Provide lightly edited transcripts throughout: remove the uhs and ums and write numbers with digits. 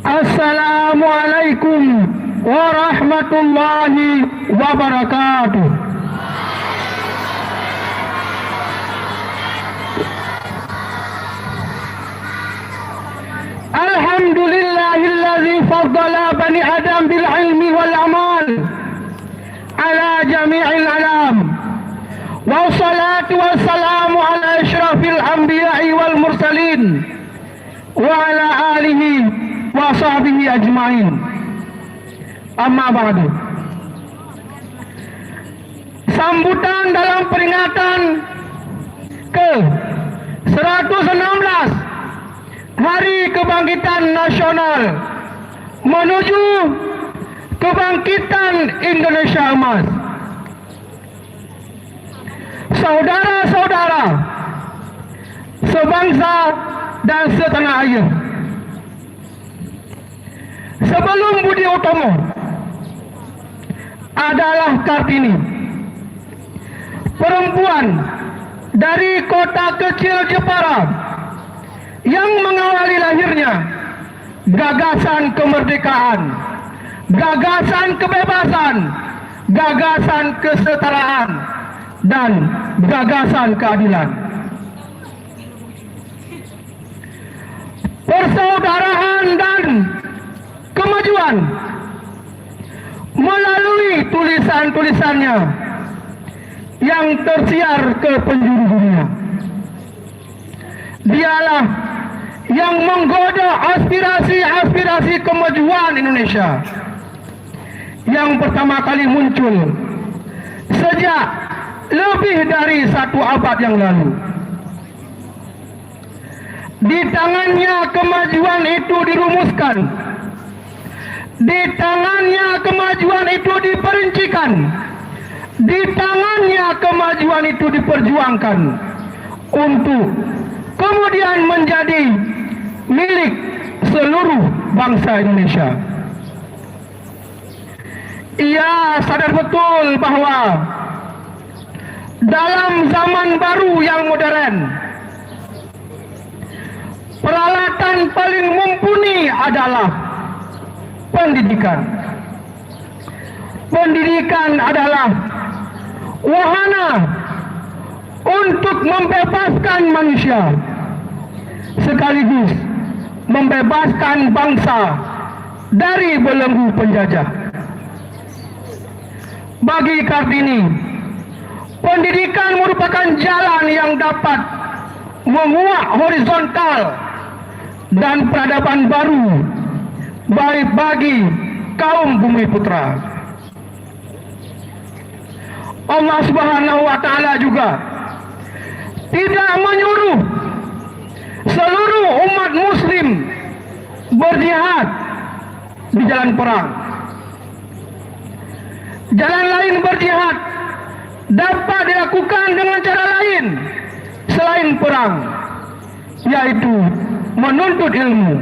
Assalamualaikum warahmatullahi wabarakatuh. Alhamdulillahilladzi faddala bani Adam bil ilmi wal amal ala jami'il alam. Wassalatu wassalamu ala asyrafil anbiya'i wal mursalin wa ala alihi wa sahbihi ajma'in. Amma ba'du. Sambutan dalam peringatan ke 116 Hari Kebangkitan Nasional menuju kebangkitan Indonesia Emas. Saudara-saudara sebangsa dan setanah air, sebelum Budi Utomo adalah Kartini, perempuan dari kota kecil Jepara yang mengawali lahirnya gagasan kemerdekaan, gagasan kebebasan, gagasan kesetaraan, dan gagasan keadilan. Persaudaraan dan kemajuan melalui tulisan-tulisannya yang tersiar ke penjuru dunia. Dialah yang menggoda aspirasi-aspirasi kemajuan Indonesia yang pertama kali muncul sejak lebih dari 1 abad yang lalu. Di tangannya kemajuan itu dirumuskan, di tangannya kemajuan itu diperincikan, di tangannya kemajuan itu diperjuangkan untuk kemudian menjadi milik seluruh bangsa Indonesia. Ia sadar betul bahwa dalam zaman baru yang modern, peralatan paling mumpuni adalah pendidikan. Pendidikan adalah wahana untuk membebaskan manusia, sekaligus membebaskan bangsa dari belenggu penjajah. Bagi Kartini, pendidikan merupakan jalan yang dapat menguak horizontal dan peradaban baru baik bagi kaum bumi putra. Allah Subhanahu wa Ta'ala juga tidak menyuruh seluruh umat muslim berjihad di jalan perang. Jalan lain berjihad dapat dilakukan dengan cara lain selain perang, yaitu menuntut ilmu.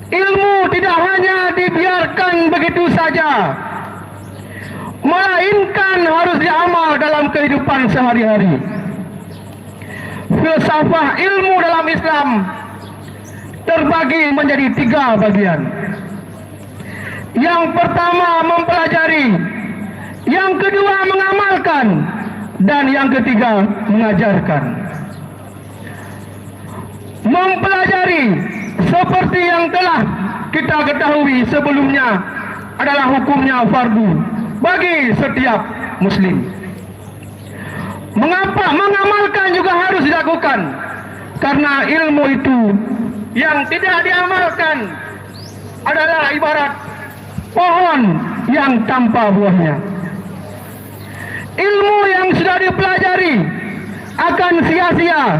Ilmu tidak hanya dibiarkan begitu saja, melainkan harus diamal dalam kehidupan sehari-hari. Filsafah ilmu dalam Islam terbagi menjadi 3 bagian. Yang pertama mempelajari, yang kedua mengamalkan, dan yang ketiga mengajarkan. Mempelajari seperti yang telah kita ketahui sebelumnya adalah hukumnya fardu bagi setiap muslim. Mengapa mengamalkan juga harus dilakukan? Karena ilmu itu yang tidak diamalkan adalah ibarat pohon yang tanpa buahnya. Ilmu yang sudah dipelajari akan sia-sia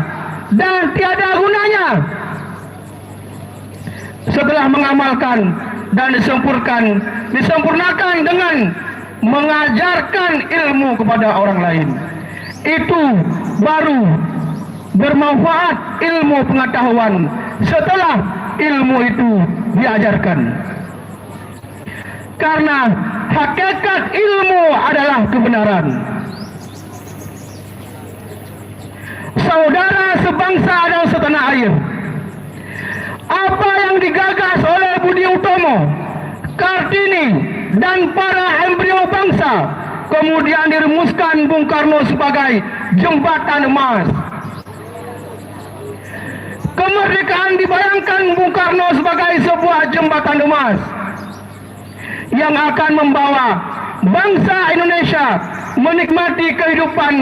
dan tiada gunanya setelah mengamalkan dan disempurnakan dengan mengajarkan ilmu kepada orang lain. Itu baru bermanfaat ilmu pengetahuan setelah ilmu itu diajarkan. Karena hakikat ilmu adalah kebenaran. Saudara sebangsa dan setanah air, yang digagas oleh Budi Utomo, Kartini, dan para embrio bangsa kemudian dirumuskan Bung Karno sebagai jembatan emas. Kemerdekaan dibayangkan Bung Karno sebagai sebuah jembatan emas yang akan membawa bangsa Indonesia menikmati kehidupan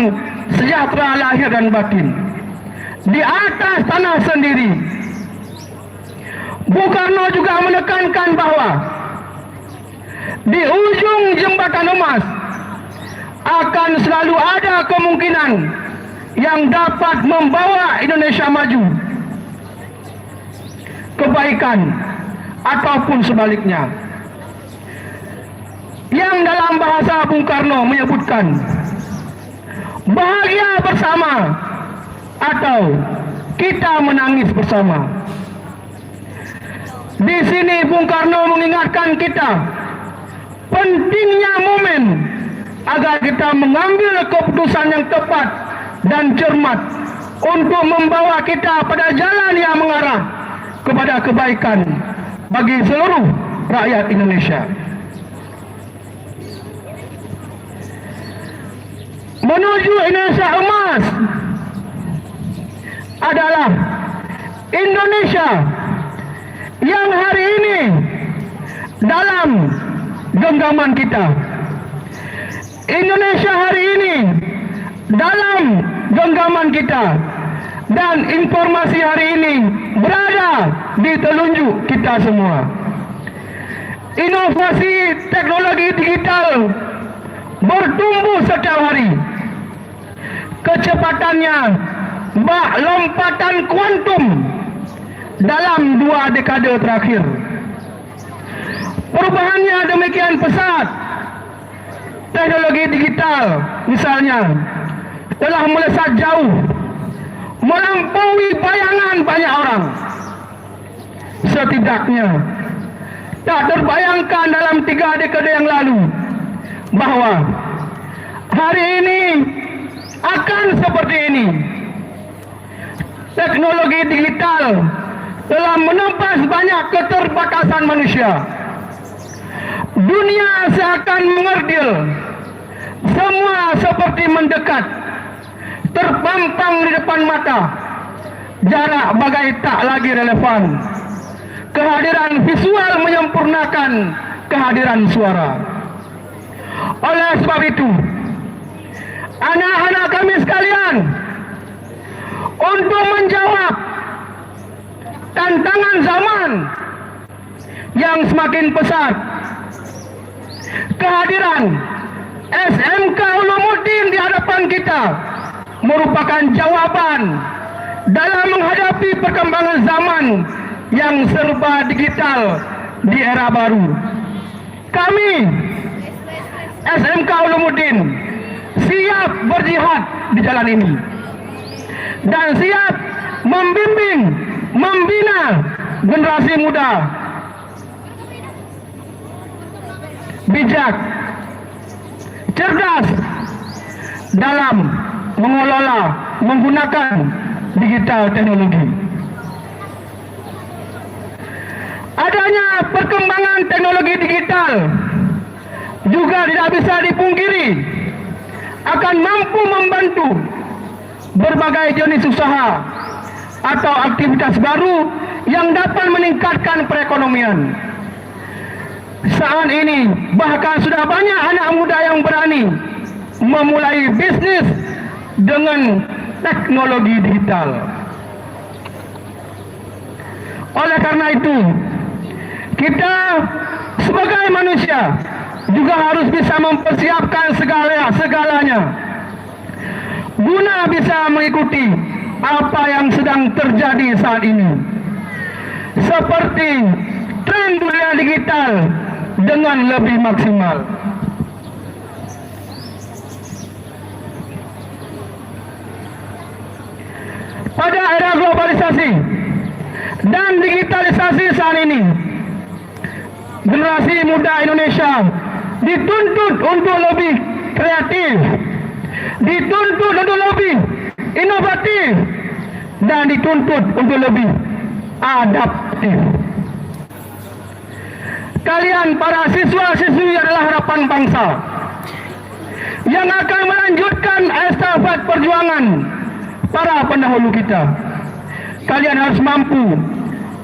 sejahtera lahir dan batin di atas tanah sendiri. Bung Karno juga menekankan bahwa di ujung jembatan emas akan selalu ada kemungkinan yang dapat membawa Indonesia maju, kebaikan ataupun sebaliknya, yang dalam bahasa Bung Karno menyebutkan bahagia bersama atau kita menangis bersama. Di sini Bung Karno mengingatkan kita pentingnya momen agar kita mengambil keputusan yang tepat dan cermat untuk membawa kita pada jalan yang mengarah kepada kebaikan bagi seluruh rakyat Indonesia. Menuju Indonesia emas adalah Indonesia yang hari ini dalam genggaman kita. Indonesia hari ini dalam genggaman kita, dan informasi hari ini berada di telunjuk kita semua. Inovasi teknologi digital bertumbuh setiap hari. Kecepatannya bak lompatan kuantum dalam 2 dekade terakhir. Perubahannya demikian pesat. Teknologi digital misalnya telah melesat jauh, melampaui bayangan banyak orang. Setidaknya tak terbayangkan dalam 3 dekade yang lalu bahwa hari ini akan seperti ini. Teknologi digital telah menembus banyak keterbatasan manusia. Dunia seakan mengerdil, semua seperti mendekat, terpampang di depan mata. Jarak bagai tak lagi relevan. Kehadiran visual menyempurnakan kehadiran suara. Oleh sebab itu, anak-anak kami sekalian, untuk menjawab tantangan zaman yang semakin pesat, kehadiran SMK Ulumuddin di hadapan kita merupakan jawaban dalam menghadapi perkembangan zaman yang serba digital di era baru. Kami SMK Ulumuddin siap berjihad di jalan ini dan siap membimbing, membina generasi muda bijak, cerdas dalam mengelola, menggunakan digital teknologi. Adanya perkembangan teknologi digital juga tidak bisa dipungkiri akan mampu membantu berbagai jenis usaha atau aktivitas baru yang dapat meningkatkan perekonomian. Saat ini bahkan sudah banyak anak muda yang berani memulai bisnis dengan teknologi digital. Oleh karena itu, kita sebagai manusia juga harus bisa mempersiapkan segalanya guna bisa mengikuti apa yang sedang terjadi saat ini, seperti tren dunia digital dengan lebih maksimal. Pada era globalisasi dan digitalisasi saat ini, generasi muda Indonesia dituntut untuk lebih kreatif, dituntut untuk lebih inovatif, dan dituntut untuk lebih adaptif. Kalian para siswa-siswi adalah harapan bangsa yang akan melanjutkan estafet perjuangan para pendahulu kita. Kalian harus mampu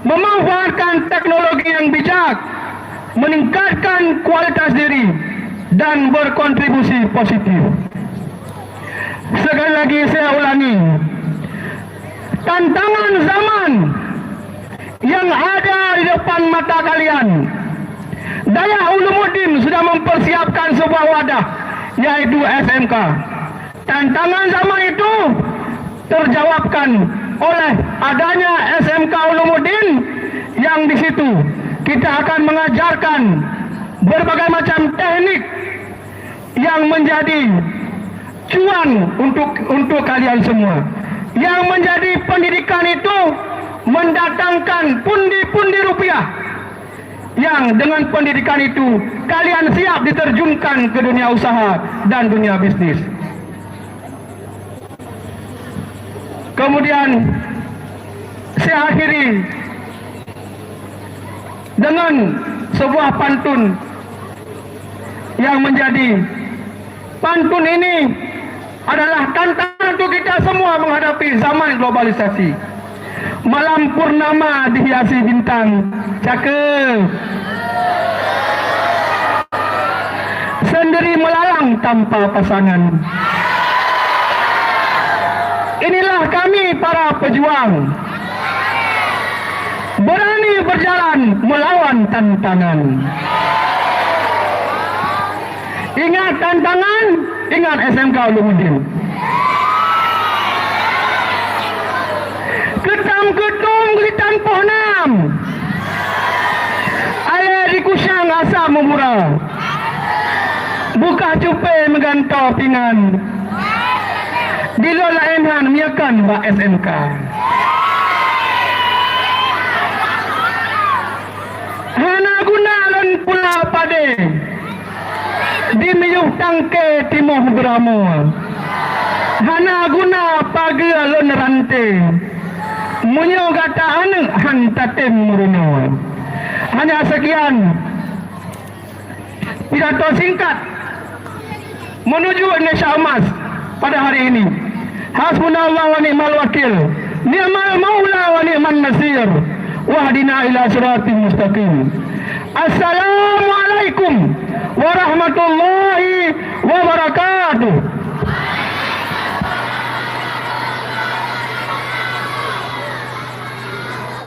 memanfaatkan teknologi yang bijak, meningkatkan kualitas diri, dan berkontribusi positif. Sekali lagi saya ulangi, tantangan zaman yang ada di depan mata kalian, Dayah Ulumuddin sudah mempersiapkan sebuah wadah, yaitu SMK. Tantangan zaman itu terjawabkan oleh adanya SMK Ulumuddin, yang di situ kita akan mengajarkan berbagai macam teknik yang menjadi cuan untuk kalian semua. Yang menjadi pendidikan itu mendatangkan pundi-pundi rupiah, yang dengan pendidikan itu kalian siap diterjunkan ke dunia usaha dan dunia bisnis. Kemudian saya akhiri dengan sebuah pantun yang menjadi pantun ini adalah tantangan untuk kita semua menghadapi zaman globalisasi. Malam purnama dihiasi bintang, cakep. Sendiri melalang tanpa pasangan. Inilah kami para pejuang, berani berjalan melawan tantangan. Ingat tantangan, ingat SMK Ulumuddin. Ketam-ketum gelitan pohnam, ayah di kusang asa memurah, buka cupe megantau pingan, dilola enhan miakan ba SMK. Hana guna lon pula pade, di miyuh tangke timoh beramo. Hana guna pagi alon rante, munyo gata ane hantatem muruno. Hanya sekian pidato singkat menuju Indonesia Emas pada hari ini. Hasbunallah wa ni'mal wakil, ni'mal maula wa ni'man nasir, wahdina ila siratim mustaqim. Assalamualaikum warahmatullahi wabarakatuh.